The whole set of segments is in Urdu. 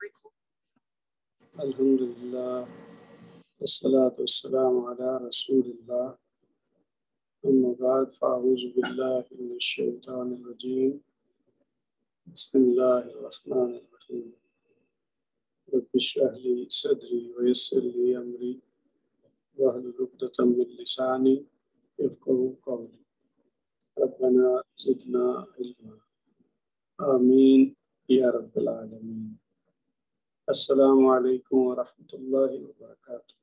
لکھو۔ الحمدللہ والصلاة والسلام علی رسول اللہ، اما بعد فاعوذ باللہ من الشیطان الرجیم، بسم اللہ الرحمن الرحیم، رب اشرح لی صدری ویسر لی امری واحلل عقدۃ من لسانی یفقہوا قولی، ربنا زدنا علما، آمین یا رب العالمین۔ السلام علیکم ورحمۃ اللہ وبرکاتہ۔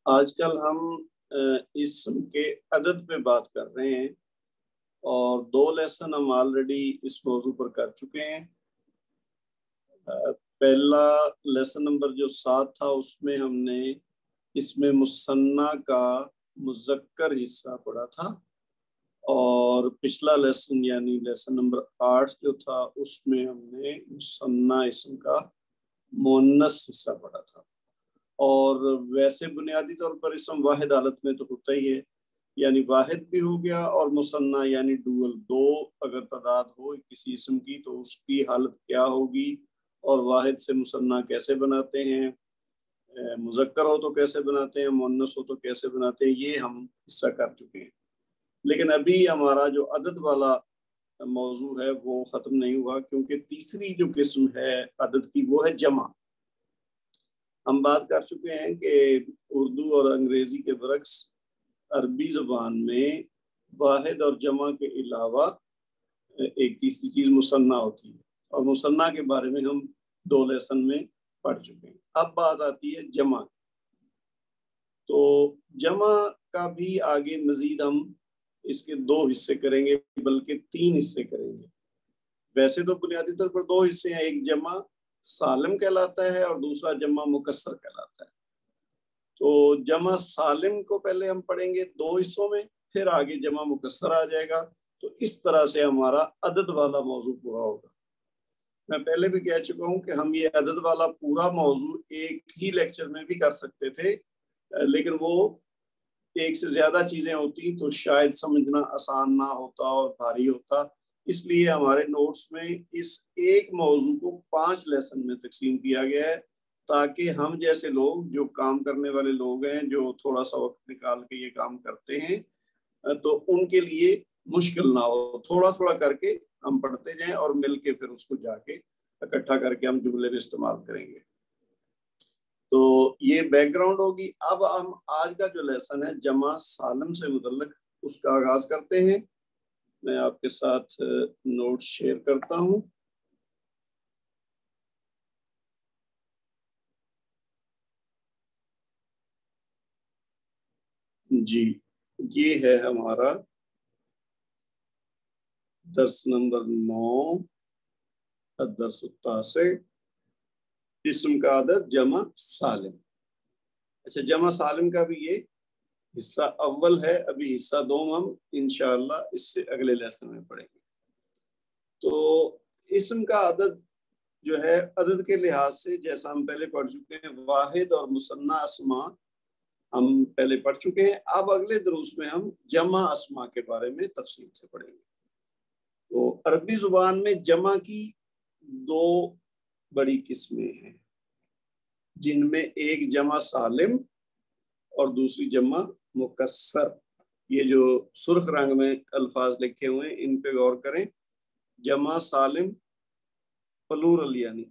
آج کل ہم اسم کے عدد پہ بات کر رہے ہیں اور 2 لیسن ہم آلریڈی اس موضوع پر کر چکے ہیں۔ پہلا لیسن نمبر جو 7 تھا اس میں ہم نے اسم مثنیٰ کا مذکر حصہ پڑھا تھا، اور پچھلا لیسن یعنی لیسن نمبر 8 جو تھا اس میں ہم نے مثنیٰ اسم کا مؤنث حصہ پڑھا تھا۔ اور ویسے بنیادی طور پر اسم واحد حالت میں تو ہوتا ہی ہے، یعنی واحد بھی ہو گیا، اور مثنیٰ یعنی ڈوئل 2 اگر تعداد ہو کسی اسم کی تو اس کی حالت کیا ہوگی، اور واحد سے مثنیٰ کیسے بناتے ہیں، مذکر ہو تو کیسے بناتے ہیں، مؤنث ہو تو کیسے بناتے ہیں، یہ ہم حصہ کر چکے ہیں۔ لیکن ابھی ہمارا جو عدد والا موضوع ہے وہ ختم نہیں ہوا، کیونکہ تیسری جو قسم ہے عدد کی وہ ہے جمع۔ ہم بات کر چکے ہیں کہ اردو اور انگریزی کے برعکس عربی زبان میں واحد اور جمع کے علاوہ ایک تیسری چیز مثنیٰ ہوتی ہے، اور مثنیٰ کے بارے میں ہم 2 لیسن میں پڑھ چکے ہیں۔ اب بات آتی ہے جمع۔ تو جمع کا بھی آگے مزید ہم اس کے 2 حصے کریں گے، بلکہ 3 حصے کریں گے۔ ویسے تو بنیادی طور پر 2 حصے ہیں، ایک جمع سالم کہلاتا ہے اور دوسرا جمع مکسر کہلاتا ہے۔ تو جمع سالم کو پہلے ہم پڑھیں گے 2 حصوں میں، پھر آگے جمع مکسر آ جائے گا، تو اس طرح سے ہمارا عدد والا موضوع پورا ہوگا۔ میں پہلے بھی کہہ چکا ہوں کہ ہم یہ عدد والا پورا موضوع ایک ہی لیکچر میں بھی کر سکتے تھے، لیکن وہ ایک سے زیادہ چیزیں ہوتی تو شاید سمجھنا آسان نہ ہوتا اور بھاری ہوتا، اس لیے ہمارے نوٹس میں اس ایک موضوع کو 5 لیسن میں تقسیم کیا گیا ہے، تاکہ ہم جیسے لوگ جو کام کرنے والے لوگ ہیں، جو تھوڑا سا وقت نکال کے یہ کام کرتے ہیں، تو ان کے لیے مشکل نہ ہو، تھوڑا تھوڑا کر کے ہم پڑھتے جائیں اور مل کے پھر اس کو جا کے اکٹھا کر کے ہم جملے میں استعمال کریں گے۔ تو یہ بیک گراؤنڈ ہوگی۔ اب ہم آج کا جو لیسن ہے جمع سالم سے متعلق، اس کا آغاز کرتے ہیں۔ میں آپ کے ساتھ نوٹ شیئر کرتا ہوں۔ جی، یہ ہے ہمارا درس نمبر 9، الدرس التاسع، اسم کا عدد جمع سالم۔ اچھا، جمع سالم کا بھی یہ حصہ اول ہے، ابھی حصہ دوم ہم انشاءاللہ اس سے اگلے لیسن میں پڑھیں گے۔ تو اسم کا عدد جو ہے، عدد کے لحاظ سے جیسا ہم پہلے پڑھ چکے ہیں، واحد اور مثنیٰ اسماء ہم پہلے پڑھ چکے ہیں۔ اب اگلے دروس میں ہم جمع اسماء کے بارے میں تفصیل سے پڑھیں گے۔ تو عربی زبان میں جمع کی 2 بڑی قسمیں ہیں، جن میں ایک جمع سالم اور دوسری جمع مکسر۔ یہ جو سرخ رنگ میں الفاظ لکھے ہوئے ہیں ان پہ غور کریں۔ جمع سالم پلورل، یعنی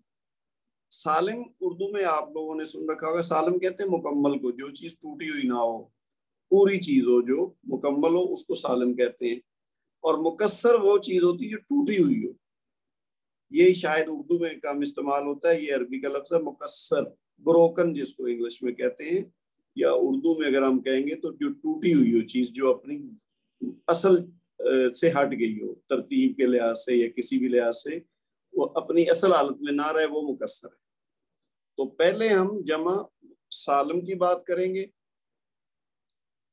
سالم اردو میں آپ لوگوں نے سن رکھا ہوگا، سالم کہتے ہیں مکمل کو، جو چیز ٹوٹی ہوئی نہ ہو، پوری چیز ہو جو مکمل ہو اس کو سالم کہتے ہیں۔ اور مکسر وہ چیز ہوتی ہے جو ٹوٹی ہوئی ہو، یہ شاید اردو میں کم استعمال ہوتا ہے، یہ عربی کا لفظ ہے مکسر، بروکن جس کو انگلش میں کہتے ہیں، یا اردو میں اگر ہم کہیں گے تو جو ٹوٹی ہوئی ہو چیز، جو اپنی اصل سے ہٹ گئی ہو، ترتیب کے لحاظ سے یا کسی بھی لحاظ سے وہ اپنی اصل حالت میں نہ رہے، وہ مکسر ہے۔ تو پہلے ہم جمع سالم کی بات کریں گے،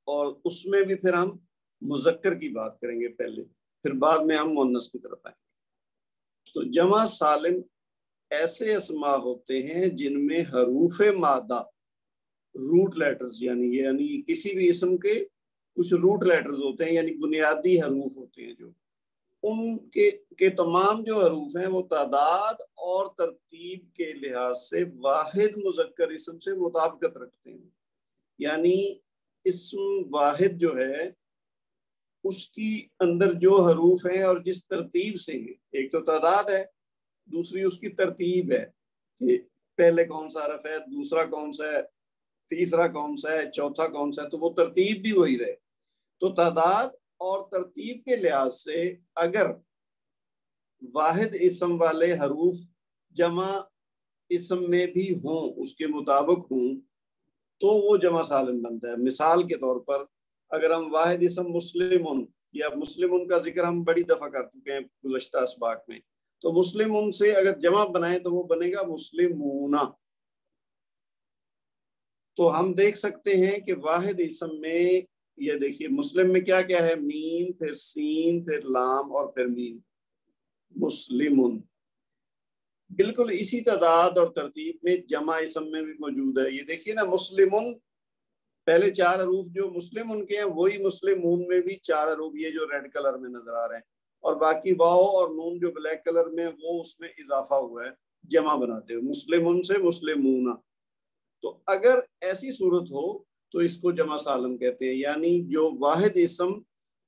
اور اس میں بھی پھر ہم مذکر کی بات کریں گے پہلے، پھر بعد میں ہم مؤنث کی طرف آئیں گے۔ تو جمع سالم ایسے اسماء ہوتے ہیں جن میں حروف مادہ، روٹ لیٹرز، یعنی کسی بھی اسم کے کچھ روٹ لیٹرز ہوتے ہیں، یعنی بنیادی حروف ہوتے ہیں جو ان کے تمام جو حروف ہیں وہ تعداد اور ترتیب کے لحاظ سے واحد مذکر اسم سے مطابقت رکھتے ہیں. یعنی اسم واحد جو ہے اس کی اندر جو حروف ہیں اور جس ترتیب سے ہیں، ایک تو تعداد ہے، دوسری اس کی ترتیب ہے کہ پہلے کون سا حرف ہے، دوسرا کون سا ہے، تیسرا کون سا ہے، چوتھا کون سا ہے، تو وہ ترتیب بھی وہی رہے. تو تعداد اور ترتیب کے لحاظ سے اگر واحد اسم والے حروف جمع اسم میں بھی ہوں، اس کے مطابق ہوں، تو وہ جمع سالم بنتا ہے. مثال کے طور پر اگر ہم واحد اسم مسلمن، یا مسلمن کا ذکر ہم بڑی دفعہ کر چکے ہیں گزشتہ اسباق میں، تو مسلمن سے اگر جمع بنائیں تو وہ بنے گا مسلمون. تو ہم دیکھ سکتے ہیں کہ واحد اسم میں یہ دیکھیے مسلم میں کیا کیا ہے، میم، پھر سین، پھر لام اور پھر میم، مسلمن. بالکل اسی تعداد اور ترتیب میں جمع اسم میں بھی موجود ہے. یہ دیکھیے نا، مسلمن پہلے 4 حروف جو مسلمن کے ہیں وہی مسلمون میں بھی 4 حروف یہ جو ریڈ کلر میں نظر آ رہے ہیں، اور باقی واو اور نون جو بلیک کلر میں وہ اس میں اضافہ ہوا ہے جمع بناتے ہوئے، مسلمن سے مسلمون. تو اگر ایسی صورت ہو تو اس کو جمع سالم کہتے ہیں. یعنی جو واحد اسم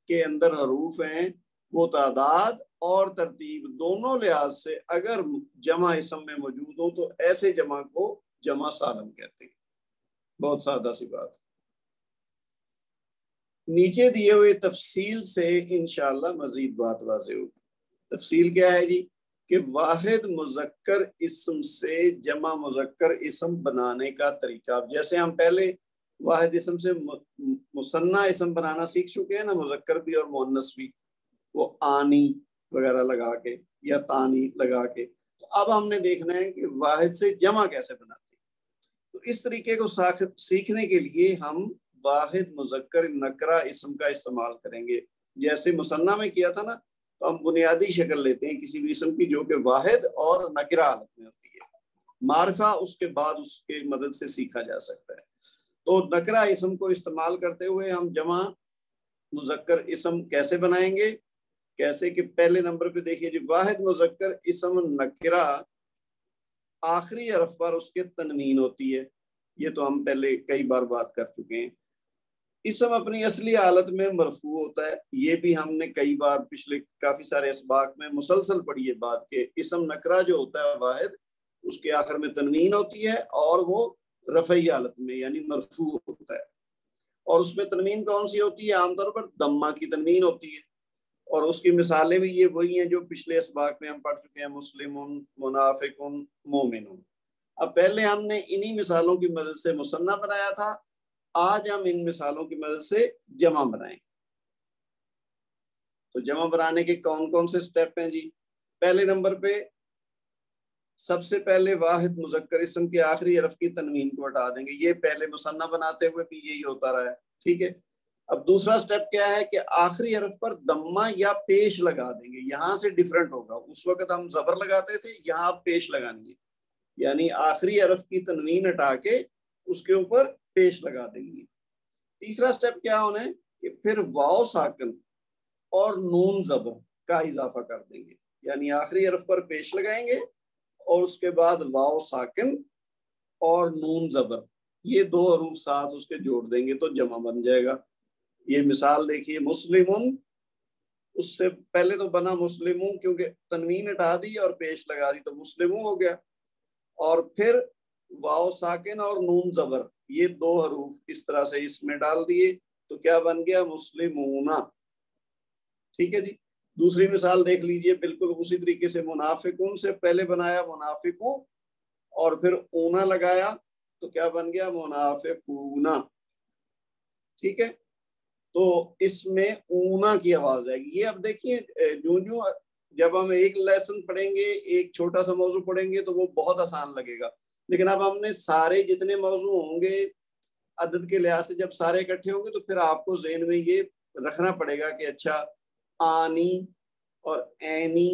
کے اندر حروف ہیں وہ تعداد اور ترتیب دونوں لحاظ سے اگر جمع اسم میں موجود ہو تو ایسے جمع کو جمع سالم کہتے ہیں. بہت سادہ سی بات. نیچے دیے ہوئے تفصیل سے انشاءاللہ مزید بات واضح ہوگی. تفصیل کیا ہے جی؟ کہ واحد مذکر اسم سے جمع مذکر اسم بنانے کا طریقہ. جیسے ہم پہلے واحد اسم سے مثنیٰ اسم بنانا سیکھ چکے ہیں نا، مذکر بھی اور مؤنث بھی، وہ آنی وغیرہ لگا کے یا تانی لگا کے. تو اب ہم نے دیکھنا ہے کہ واحد سے جمع کیسے بناتے ہیں. تو اس طریقے کو سیکھنے کے لیے ہم واحد مذکر نکرہ اسم کا استعمال کریں گے. جیسے مثنیٰ میں کیا تھا نا، تو ہم بنیادی شکل لیتے ہیں کسی بھی اسم کی جو کہ واحد اور نکرہ حالت میں ہوتی ہے. معرفہ اس کے بعد اس کے مدد سے سیکھا جا سکتا ہے. تو نکرہ اسم کو استعمال کرتے ہوئے ہم جمع مذکر اسم کیسے بنائیں گے؟ کیسے کہ پہلے نمبر پہ دیکھیے جی، واحد مذکر اسم نکرہ آخری حرف پر اس کے تنوین ہوتی ہے. یہ تو ہم پہلے کئی بار بات کر چکے ہیں. اسم اپنی اصلی حالت میں مرفوع ہوتا ہے. یہ بھی ہم نے کئی بار پچھلے کافی سارے اسباق میں مسلسل پڑھی ہے بات کہ اسم نکرہ جو ہوتا ہے واحد، اس کے آخر میں تنوین ہوتی ہے اور وہ رفعی حالت میں یعنی مرفوع ہوتا ہے. اور اس میں تنوین کون سی ہوتی ہے؟ عام طور پر دمہ کی تنوین ہوتی ہے. اور اس کی مثالیں بھی یہ وہی ہیں جو پچھلے اسباق میں ہم پڑھ چکے ہیں، مسلمون، منافقون، مومنون. اب پہلے ہم نے انہی مثالوں کی مدد سے مثنیٰ بنایا تھا، آج ہم ان مثالوں کی مدد سے جمع بنائیں. تو جمع بنانے کے کون کون سے سٹیپ ہیں جی؟ پہلے نمبر پہ سب سے پہلے واحد مذکر اسم کے آخری حرف کی تنوین کو ہٹا دیں گے. یہ پہلے مثنیٰ بناتے ہوئے بھی یہی ہوتا رہا ہے، ٹھیک ہے. اب دوسرا سٹیپ کیا ہے کہ آخری حرف پر دمہ یا پیش لگا دیں گے. یہاں سے ڈیفرنٹ ہوگا. اس وقت ہم زبر لگاتے تھے، یہاں آپ پیش لگانی ہے. یعنی آخری حرف کی تنوین ہٹا کے اس کے اوپر پیش لگا دیں گے. تیسرا سٹیپ کیا ہونا ہے کہ پھر واو ساکن اور نون زبر کا اضافہ کر دیں گے. یعنی آخری حرف پر پیش لگائیں گے اور اس کے بعد واو ساکن اور نون زبر، یہ 2 حروف ساتھ اس کے جوڑ دیں گے تو جمع بن جائے گا. یہ مثال دیکھیے، مسلمون، اس سے پہلے تو بنا مسلمون کیونکہ تنوین ہٹا دی اور پیش لگا دی تو مسلمون ہو گیا. اور پھر واو ساکن اور نون زبر، یہ 2 حروف اس طرح سے اس میں ڈال دیے تو کیا بن گیا؟ مسلمون. ٹھیک ہے جی. دوسری مثال دیکھ لیجئے، بالکل اسی طریقے سے منافقون سے پہلے بنایا منافقو اور پھر اونا لگایا تو کیا بن گیا؟ منافقون. ٹھیک ہے. تو اس میں اونا کی آواز آئے گی. یہ اب دیکھیے جب ہم ایک لیسن پڑھیں گے، ایک چھوٹا سا موضوع پڑھیں گے تو وہ بہت آسان لگے گا. لیکن اب ہم نے سارے جتنے موضوع ہوں گے عدد کے لحاظ سے جب سارے اکٹھے ہوں گے تو پھر آپ کو ذہن میں یہ رکھنا پڑے گا کہ اچھا آنی اور اینی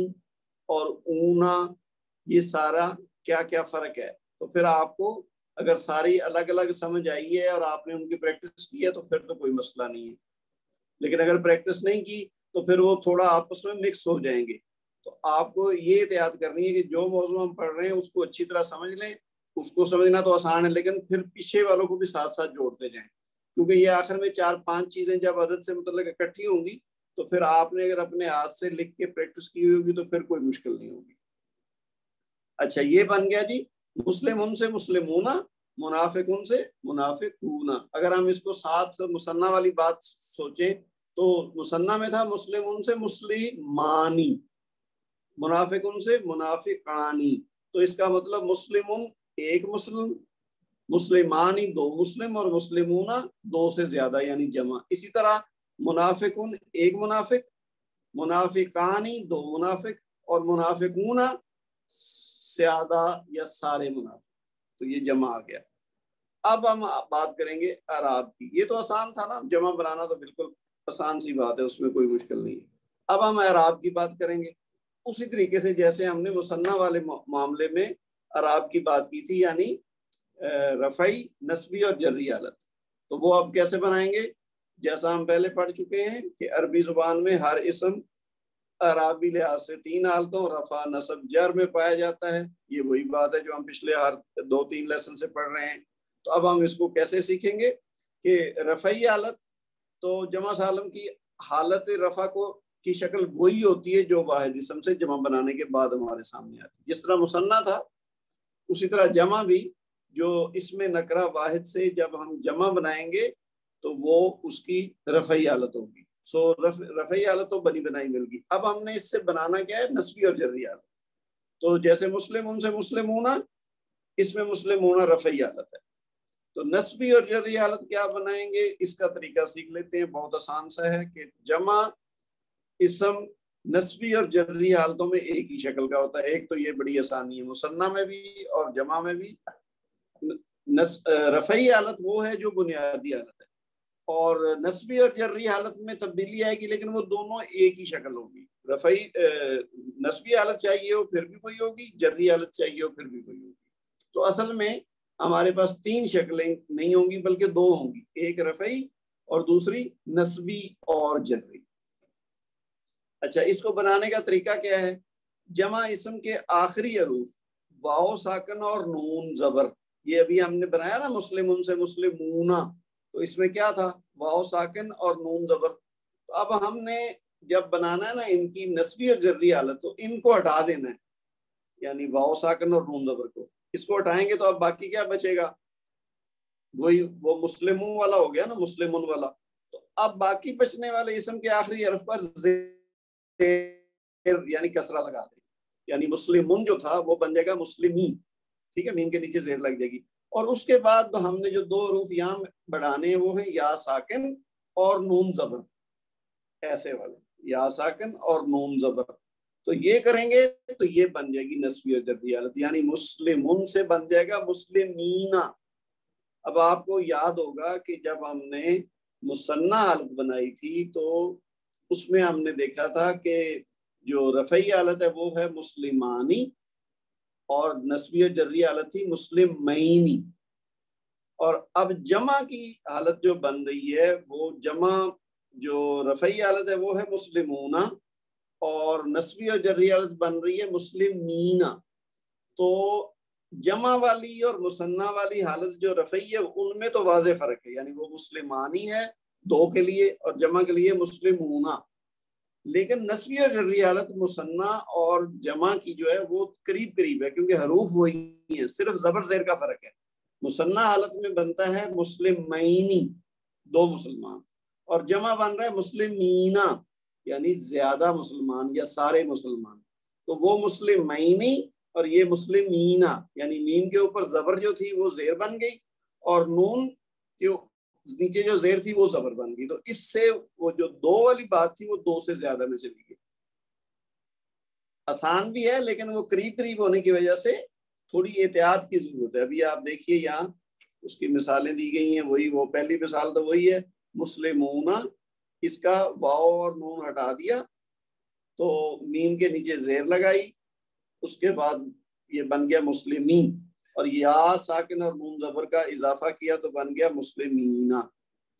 اور اونا یہ سارا کیا کیا فرق ہے. تو پھر آپ کو اگر ساری الگ الگ سمجھ آئی ہے اور آپ نے ان کی پریکٹس کی ہے تو پھر تو کوئی مسئلہ نہیں ہے. لیکن اگر پریکٹس نہیں کی تو پھر وہ تھوڑا آپس میں مکس ہو جائیں گے. تو آپ کو یہ احتیاط کرنی ہے کہ جو موضوع ہم پڑھ رہے ہیں اس کو اچھی طرح سمجھ لیں. اس کو سمجھنا تو آسان ہے لیکن پھر پیچھے والوں کو بھی ساتھ ساتھ جوڑتے جائیں, کیونکہ یہ آخر میں 4-5 چیزیں جب عدد سے متعلق اکٹھی ہوں گی تو پھر آپ نے اگر اپنے ہاتھ سے لکھ کے پریکٹس کی ہوگی تو پھر کوئی مشکل نہیں ہوگی. اچھا یہ بن گیا جی مسلمون سے مسلمون, منافقون سے منافقون. اگر ہم اس کو ساتھ مثنیٰ والی بات سوچیں تو مثنیٰ میں تھا مسلمون سے مسلمانی, منافقون سے منافقانی. تو اس کا مطلب مسلمون ایک مسلم, مسلمانی دو مسلم, اور مسلمون دو سے زیادہ یعنی جمع. اسی طرح منافقون ایک منافق, منافقانی دو منافق, اور منافقون زیادہ یا سارے منافق. تو یہ جمع آ گیا. اب ہم بات کریں گے اعراب کی. یہ تو آسان تھا نا, جمع بنانا تو بالکل آسان سی بات ہے, اس میں کوئی مشکل نہیں ہے. اب ہم اعراب کی بات کریں گے اسی طریقے سے جیسے ہم نے مثنیٰ والے معاملے میں اعراب کی بات کی تھی, یعنی رفعی, نصبی اور جری حالت. تو وہ اب کیسے بنائیں گے؟ جیسا ہم پہلے پڑھ چکے ہیں کہ عربی زبان میں ہر اسم اعرابی لحاظ سے 3 حالتوں رفع, نصب, جر میں پایا جاتا ہے. یہ وہی بات ہے جو ہم پچھلے 2-3 لیسن سے پڑھ رہے ہیں. تو اب ہم اس کو کیسے سیکھیں گے کہ رفعی حالت تو جمع سالم کی حالت رفع کی شکل وہی ہوتی ہے جو واحد اسم سے جمع بنانے کے بعد ہمارے سامنے آتی ہے. جس طرح مثنیٰ تھا اسی طرح جمع بھی, جو اس میں نکرہ واحد سے جب ہم جمع بنائیں گے تو وہ اس کی رفعی حالت ہوگی. رفعی حالت تو بنی بنائی مل گئی. اب ہم نے اس سے بنانا کیا ہے؟ نصبی اور جری حالت. تو جیسے مسلمون سے مسلمون, اس میں مسلمون رفعی حالت ہے. تو نصبی اور جری حالت کیا بنائیں گے, اس کا طریقہ سیکھ لیتے ہیں. بہت آسان سا ہے کہ جمع اسم نصبی اور جری حالتوں میں ایک ہی شکل کا ہوتا ہے. ایک تو یہ بڑی آسانی ہے, مثنیٰ میں بھی اور جمع میں بھی. رفعی حالت وہ ہے جو بنیادی حالت ہے, اور نصبی اور جری حالت میں تبدیلی آئے گی لیکن وہ دونوں ایک ہی شکل ہوگی. رفعی نصبی حالت چاہیے ہو پھر بھی کوئی ہوگی, جری حالت چاہیے ہو پھر بھی کوئی ہوگی. تو اصل میں ہمارے پاس 3 شکلیں نہیں ہوں گی بلکہ 2 ہوں گی, ایک رفعی اور دوسری نصبی اور جری. اچھا اس کو بنانے کا طریقہ کیا ہے؟ جمع اسم کے آخری حروف واو ساکن اور نون زبر, یہ ابھی ہم نے بنایا نا مسلمون سے مسلمون, تو اس میں کیا تھا؟ واو ساکن اور نون زبر. تو اب ہم نے جب بنانا ہے نا ان کی نصبی اور جری حالت تو ان کو ہٹا دینا ہے, یعنی واو ساکن اور نون زبر کو. اس کو ہٹائیں گے تو اب باقی کیا بچے گا؟ وہی وہ مسلمون والا ہو گیا نا, مسلمون والا. تو اب باقی بچنے والے اسم کے آخری حرف پر یعنی کسرہ لگا دیں, یعنی مسلمون جو تھا وہ بن جائے گا مسلمین. ٹھیک ہے, میم کے نیچے زیر لگ جائے گی. اور اس کے بعد ہم نے جو 2 حروف یہاں بڑھانے ہیں وہ ہیں یا ساکن اور نون زبر, ایسے والے یا ساکن اور نون زبر. تو یہ کریں گے تو یہ بن جائے گی نصبی اور جری حالت, یعنی مسلمون سے بن جائے گا مسلمین. اب آپ کو یاد ہوگا کہ جب ہم نے مثنیٰ حالت بنائی تھی تو اس میں ہم نے دیکھا تھا کہ جو رفعی حالت ہے وہ ہے مسلمانی, اور نصبی و جری حالت تھی مسلمینی. اور اب جمع کی حالت جو بن رہی ہے وہ جمع جو رفعی حالت ہے وہ ہے مسلمون, اور نصبی و جری حالت بن رہی ہے مسلمین. تو جمع والی اور مثنیٰ والی حالت جو رفعی ہے ان میں تو واضح فرق ہے, یعنی وہ مسلمانی ہے 2 کے لیے اور جمع کے لیے مسلمون. لیکن نصبی اور جری حالت مثنیٰ اور جمع کی جو ہے وہ قریب قریب ہے کیونکہ حروف وہی ہیں, صرف زبر زیر کا فرق ہے. مثنیٰ حالت میں بنتا ہے مسلمینی 2 مسلمان, اور جمع بن رہا ہے مسلمین یعنی زیادہ مسلمان یا سارے مسلمان. تو وہ مسلمینی اور یہ مسلمین, یعنی میم کے اوپر زبر جو تھی وہ زیر بن گئی اور نون کے نیچے جو زیر تھی وہ زبر بن گئی. تو اس سے وہ جو 2 والی بات تھی وہ 2 سے زیادہ میں چلی گئی. آسان بھی ہے لیکن وہ قریب قریب ہونے کی وجہ سے تھوڑی احتیاط کی ضرورت ہے. ابھی آپ دیکھیے یہاں اس کی مثالیں دی گئی ہیں, وہی وہ پہلی مثال تو وہی ہے مسلمون, اس کا واو اور نون ہٹا دیا تو میم کے نیچے زیر لگائی, اس کے بعد یہ بن گیا مسلمین, اور یا ساکن اور نون زبر کا اضافہ کیا تو بن گیا مسلمین.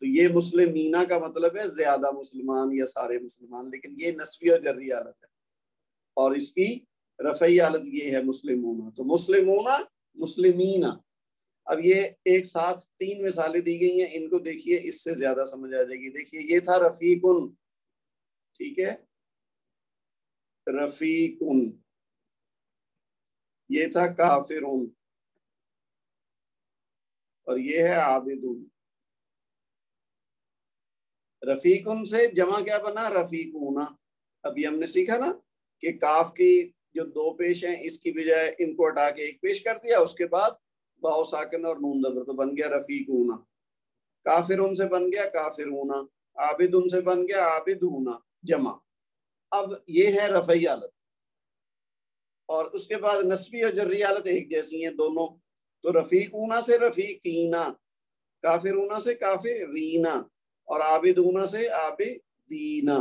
تو یہ مسلمینہ کا مطلب ہے زیادہ مسلمان یا سارے مسلمان، لیکن یہ نسبی اور جری حالت ہے، اور اس کی رفعی حالت یہ ہے مسلمون۔ تو مسلمون مسلمین۔ اب یہ ایک ساتھ 3 مثالیں دی گئی ہیں، ان کو دیکھیے، اس سے زیادہ سمجھ آ جائے گی۔ دیکھیے یہ تھا رفیقن، ٹھیک ہے، رفیقن، یہ تھا کافرن، اور یہ ہے عابدن۔ رفیقن سے جمع کیا بنا؟ رفیقون۔ ابھی ہم نے سیکھا نا کہ کاف کی جو 2 پیش ہیں، اس کی بجائے ان کو ہٹا کے ایک پیش کر دیا، اس کے بعد واو ساکن اور نون زبر، تو بن گیا رفیقون۔ کافرون سے بن گیا کافرون، عابدن سے بن گیا عابدون جمع۔ اب یہ ہے رفعی حالت، اور اس کے بعد نسبی اور جری حالت ایک جیسی ہیں دونوں۔ تو رفیقون سے رفیقینا، کافرون سے کافرینا، اور عابدون سے عابدینا۔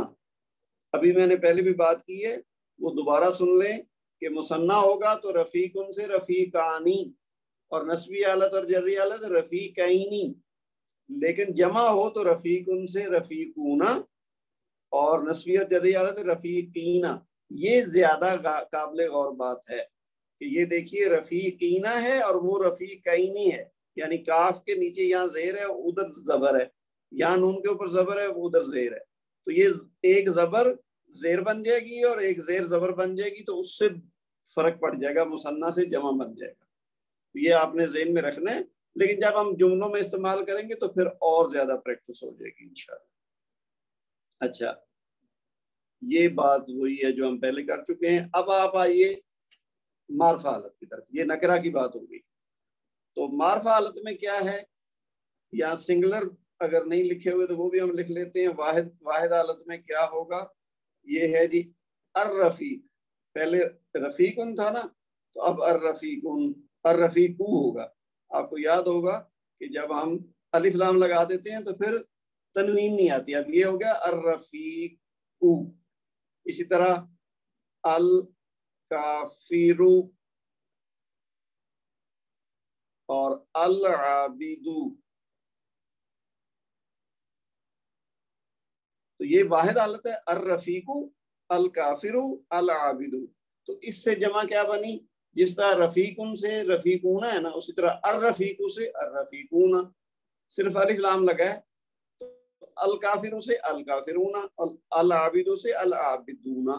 ابھی میں نے پہلے بھی بات کی ہے، وہ دوبارہ سن لیں کہ مثنیٰ ہوگا تو رفیقن سے رفیقانی، اور نسبی حالت اور جری حالت رفیقینی، لیکن جمع ہو تو رفیقن سے رفیقونا، اور نسبی اور جری حالت رفیقینا۔ یہ زیادہ قابل غور بات ہے کہ یہ دیکھیے رفیقینا ہے اور وہ رفیقینی ہے، یعنی کاف کے نیچے یہاں زیر ہے، ادھر زبر ہے، یہاں نون کے اوپر زبر ہے، ادھر زیر ہے، تو یہ ایک زبر زیر بن جائے گی اور ایک زیر زبر بن جائے گی، تو اس سے فرق پڑ جائے گا، مثنیٰ سے جمع بن جائے گا۔ یہ آپ نے ذہن میں رکھنا ہے، لیکن جب ہم جملوں میں استعمال کریں گے تو پھر اور زیادہ پریکٹس ہو جائے گی انشاءاللہ۔ اچھا، یہ بات وہی ہے جو ہم پہلے کر چکے ہیں۔ اب آپ آئیے معرفہ حالت کی طرف، یہ نکرہ کی بات ہو گئی۔ تو معرفہ حالت میں کیا ہے، یا سنگلر اگر نہیں لکھے ہوئے تو وہ بھی ہم لکھ لیتے ہیں۔ واحد حالت میں کیا ہوگا، یہ ہے جی الرفیق، پہلے رفیقن تھا نا، تو اب الرفیقن، الرفیقو ہوگا۔ آپ کو یاد ہوگا کہ جب ہم الف لام لگا دیتے ہیں تو پھر تنوین نہیں آتی، اب یہ ہو گیا الرفیقو۔ اسی طرح الکافرو اور العابدو، تو یہ واحد حالت ہے، الرفیقو الکافرو العابدو۔ تو اس سے جمع کیا بنی، جس طرح رفیقن سے رفیقون ہے نا، اسی طرح الرفیقو سے الرفیقون، صرف الف لام لگا ہے۔ تو الکافرو سے الکافرون، العابدو سے العابدون۔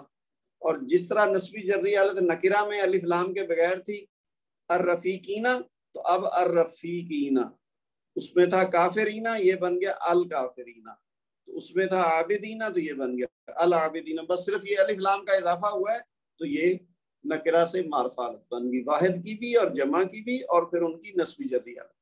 اور جس طرح نسبی جری حالت نکرہ میں الف لام کے بغیر تھی، الرفیقینا، تو اب الرفیقینا۔ اس میں تھا کافرینا، یہ بن گیا الکافرینا۔ تو اس میں تھا عابدینا، تو یہ بن گیا العابدینا۔ بس صرف یہ الف لام کا اضافہ ہوا ہے، تو یہ نکرہ سے معرفہ حالت بن گئی، واحد کی بھی اور جمع کی بھی، اور پھر ان کی نسبی جری حالت۔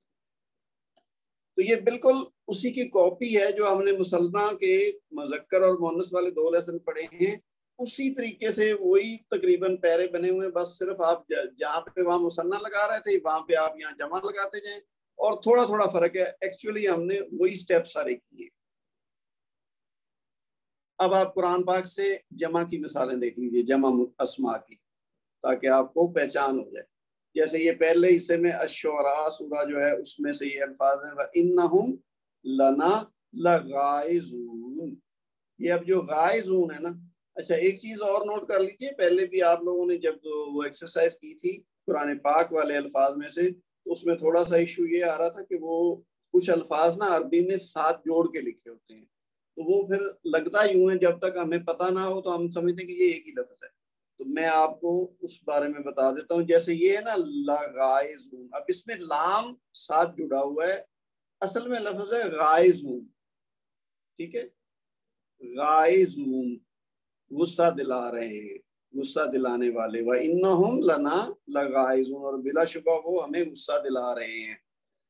تو یہ بالکل اسی کی کاپی ہے جو ہم نے مثنیٰ کے مذکر اور مؤنث والے 2 لیسن پڑھے ہیں، اسی طریقے سے وہی تقریباً پیرے بنے ہوئے ہیں، بس صرف آپ جہاں پہ وہاں مثنیٰ لگا رہے تھے، وہاں پہ آپ یہاں جمع لگاتے جائیں، اور تھوڑا تھوڑا فرق ہے، ایکچولی ہم نے وہی سٹیپ سارے کیے۔ اب آپ قرآن پاک سے جمع کی مثالیں دیکھ لیجئے، جمع اسماء کی، تاکہ آپ کو پہچان ہو جائے۔ جیسے یہ پہلے حصے میں الشعراء سورہ جو ہے، اس میں سے یہ الفاظ ہیں وَإِنَّهُمْ لَنَا لَغَائِزُونَ۔ یہ اب جو غائزون ہے نا، اچھا ایک چیز اور نوٹ کر لیجئے، پہلے بھی آپ لوگوں نے جب وہ ایکسرسائز کی تھی قرآن پاک والے الفاظ میں سے، تو اس میں تھوڑا سا ایشو یہ آ رہا تھا کہ وہ کچھ الفاظ نا عربی میں ساتھ جوڑ کے لکھے ہوتے ہیں، تو وہ پھر لگتا یوں ہے، جب تک ہمیں پتہ نہ ہو تو ہم سمجھتے ہیں کہ یہ ایک ہی لفظ ہے۔ تو میں آپ کو اس بارے میں بتا دیتا ہوں، جیسے یہ ہے نا لغائزون، اب اس میں لام ساتھ جڑا ہوا ہے، اصل میں لفظ ہے غائزون، ٹھیک ہے، غائزون، غصہ دلا رہے ہیں، غصہ دلانے والے، وَإِنَّهُمْ لَنَا لَغَائِزُونَ، اور بلا شبہ وہ ہمیں غصہ دلا رہے ہیں۔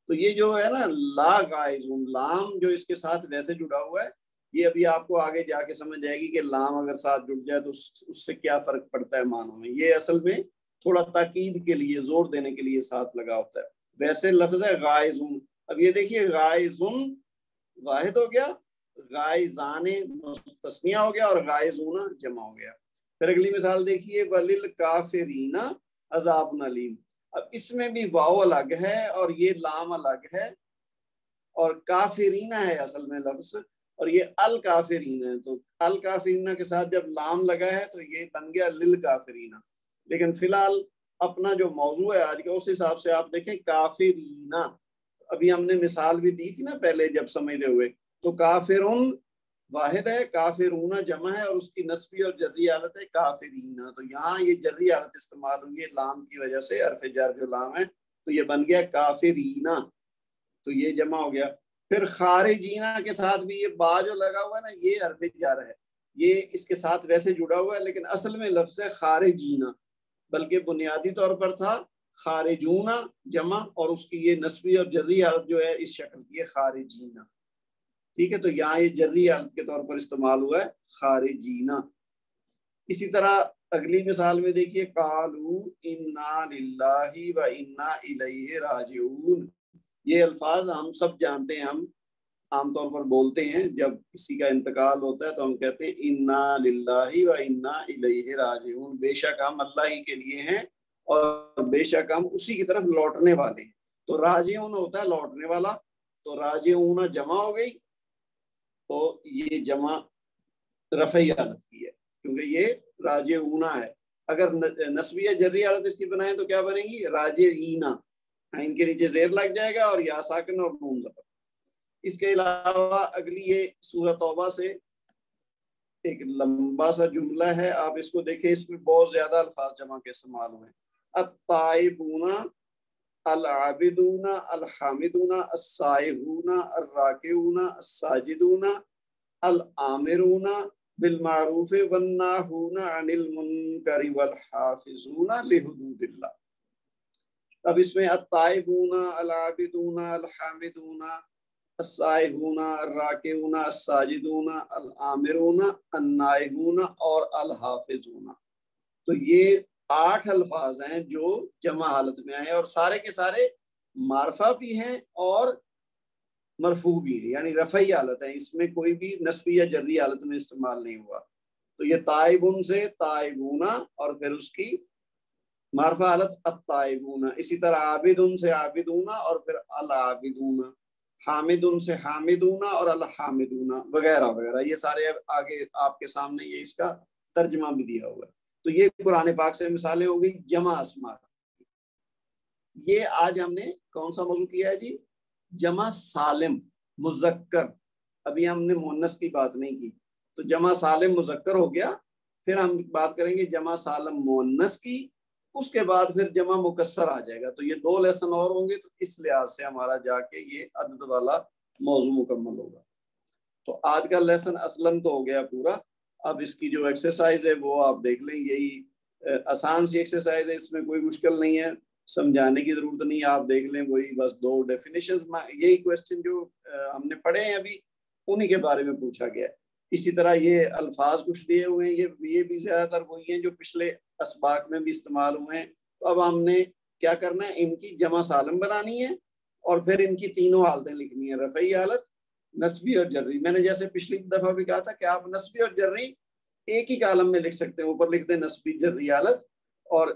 تو یہ جو ہے نا لا غائزون، لام جو اس کے ساتھ ویسے جڑا ہوا ہے، یہ ابھی آپ کو آگے جا کے سمجھ جائے گی کہ لام اگر ساتھ جڑ جائے تو اس سے کیا فرق پڑتا ہے معنوں میں۔ یہ اصل میں تھوڑا تاکید کے لیے، زور دینے کے لیے ساتھ لگا ہوتا ہے، ویسے لفظ ہے غائزون۔ اب یہ دیکھیے غائزون واحد ہو گیا، غائزان تثنیہ ہو گیا، اور غائزون جمع ہو گیا۔ پھر اگلی مثال دیکھیے وَلِلْكَافِرِينَ عَذَابٌ أَلِيمٌ۔ اب اس میں بھی واو الگ ہے اور یہ لام الگ ہے، اور کافرین ہے اصل میں لفظ، اور یہ الکافرین ہے، تو الکافرین کے ساتھ جب لام لگا ہے تو یہ بن گیا للکافرین۔ لیکن فی الحال اپنا جو موضوع ہے آج کا اس حساب سے آپ دیکھیں کافرین، ابھی ہم نے مثال بھی دی تھی نا پہلے جب سمجھتے ہوئے، تو کافرون واحد ہے، کافرون جمع ہے، اور اس کی نسبی اور جری حالت ہے کافرین۔ تو یہاں یہ جری حالت استعمال ہوئی ہے لام کی وجہ سے، حرف جر جو لام ہے، تو یہ بن گیا کافرین، تو یہ جمع ہو گیا۔ پھر خارجینہ کے ساتھ بھی یہ با جو لگا ہوا ہے نا یہ حرف جر ہے، یہ اس کے ساتھ ویسے جڑا ہوا ہے لیکن اصل میں لفظ ہے خارجینہ، بلکہ بنیادی طور پر تھا خارجون جمع، اور اس کی یہ نسبی اور جری حالت جو ہے اس شکل کی ہے خارجینہ، ٹھیک ہے۔ تو یہاں یہ جری حالت کے طور پر استعمال ہوا ہے خارجینہ۔ اسی طرح اگلی مثال میں دیکھیے قالوا انا للہ و انا الیہ راجعون، یہ الفاظ ہم سب جانتے ہیں، ہم عام طور پر بولتے ہیں جب کسی کا انتقال ہوتا ہے تو ہم کہتے ہیں انا للہ و انا الیہ راجعون، بے شک ہم اللہ ہی کے لیے ہیں اور بے شک ہم اسی کی طرف لوٹنے والے ہیں۔ تو راجعون ہوتا ہے لوٹنے والا، تو راجعون جمع ہو گئی، تو یہ جمع رفعی حالت کی ہے کیونکہ یہ راجعون ہے۔ اگر نسبی یا جری حالت اس کی بنائیں تو کیا بنے گی راجعین، ان کے نیچے زیر لگ جائے گا اور یا ساکن اور نون زبر۔ اس کے علاوہ اگلی یہ سورۃ توبہ سے ایک لمبا سا جملہ ہے، آپ اس کو دیکھیں، اس میں بہت زیادہ الفاظ جمع کے استعمال ہوئے ہیں۔ التائبون العابدون الحامدون السائحون الراکعون الساجدون الآمرون بالمعروف والناہون عن المنکر والحافظون لحدود اللہ۔ اب اس میں التائبون العابدون الحامدون السائحون الراکعون الساجدون الآمرون الناہون اور الحافظون، تو یہ 8 الفاظ ہیں جو جمع حالت میں آئے اور سارے کے سارے معرفہ بھی ہیں اور مرفوع بھی ہیں، یعنی رفعی حالت ہے، اس میں کوئی بھی نسبی یا جری حالت میں استعمال نہیں ہوا۔ تو یہ تائبون سے تائبون اور پھر اس کی معرفہ حالت التائبون، اسی طرح عابدون سے عابدون اور پھر العابدون، حامدون سے حامدون اور الحامدون وغیرہ وغیرہ، یہ سارے آگے آپ کے سامنے یہ اس کا ترجمہ بھی دیا ہوا ہے۔ تو یہ قرآن پاک سے مثالیں ہو گئی جمع اسماء۔ یہ آج ہم نے کون سا موضوع کیا ہے جی؟ جمع سالم مذکر، ابھی ہم نے مؤنث کی بات نہیں کی، تو جمع سالم مذکر ہو گیا، پھر ہم بات کریں گے جمع سالم مؤنث کی، اس کے بعد پھر جمع مکسر آ جائے گا۔ تو یہ 2 لیسن اور ہوں گے، تو اس لحاظ سے ہمارا جا کے یہ عدد والا موضوع مکمل ہوگا۔ تو آج کا لیسن اصلاً تو ہو گیا پورا، اب اس کی جو ایکسرسائز ہے وہ آپ دیکھ لیں، یہی آسان سی ایکسرسائز ہے، اس میں کوئی مشکل نہیں ہے، سمجھانے کی ضرورت نہیں، آپ دیکھ لیں، وہی بس 2 ڈیفینیشنز، یہی کویسچن جو ہم نے پڑھے ہیں ابھی انہی کے بارے میں پوچھا گیا ہے۔ اسی طرح یہ الفاظ کچھ دیے ہوئے ہیں، یہ بھی زیادہ تر وہی ہیں جو پچھلے اسباق میں بھی استعمال ہوئے ہیں۔ تو اب ہم نے کیا کرنا ہے، ان کی جمع سالم بنانی ہے اور پھر ان کی تینوں حالتیں لکھنی ہے، رفعی حالت، نسبی اور جری۔ میں نے جیسے پچھلی دفعہ بھی کہا تھا کہ آپ نسبی اور جری ایک ہی کالم میں لکھ سکتے ہیں، اوپر لکھ دیں نسبی جری حالت، اور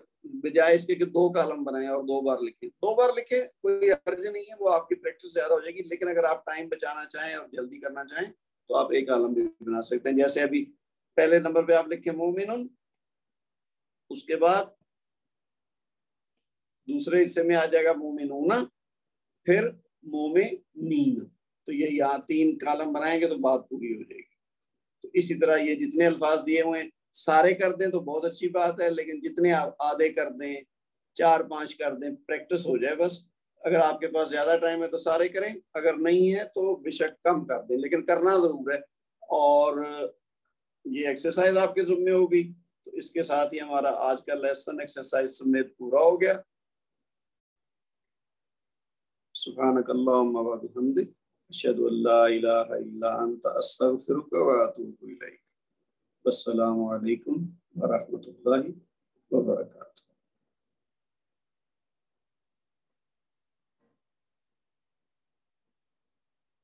بجائے اس کے کہ 2 کالم بنائیں اور 2 بار لکھیں، 2 بار لکھیں، کوئی حرج نہیں ہے، وہ آپ کی پریکٹس زیادہ ہو جائے گی۔ لیکن اگر آپ ٹائم بچانا چاہیں اور جلدی کرنا چاہیں تو آپ 1 کالم بھی بنا سکتے ہیں۔ جیسے ابھی پہلے نمبر پہ آپ لکھیں مومنون، اس کے بعد دوسرے حصے میں آ جائے گا مومنون، پھر مومنین، تو یہ یہاں 3 کالم بنائیں گے تو بات پوری ہو جائے گی۔ تو اسی طرح یہ جتنے الفاظ دیے ہوئے ہیں سارے کر دیں تو بہت اچھی بات ہے، لیکن جتنے آپ آدھے کر دیں، 4-5 کر دیں، پریکٹس ہو جائے بس۔ اگر آپ کے پاس زیادہ ٹائم ہے تو سارے کریں، اگر نہیں ہے تو بے شک کم کر دیں، لیکن کرنا ضرور ہے۔ اور یہ ایکسرسائز آپ کے ذمہ ہوگی، تو اس کے ساتھ ہی ہمارا آج کا لیسن ایکسرسائز سمیت پورا ہو گیا۔ سبحانک اللہم و بحمدک، اشہد ان لا الہ الا انت، استغفرک و اتوب الیک۔ السلام علیکم ورحمۃ اللہ وبرکاتہ۔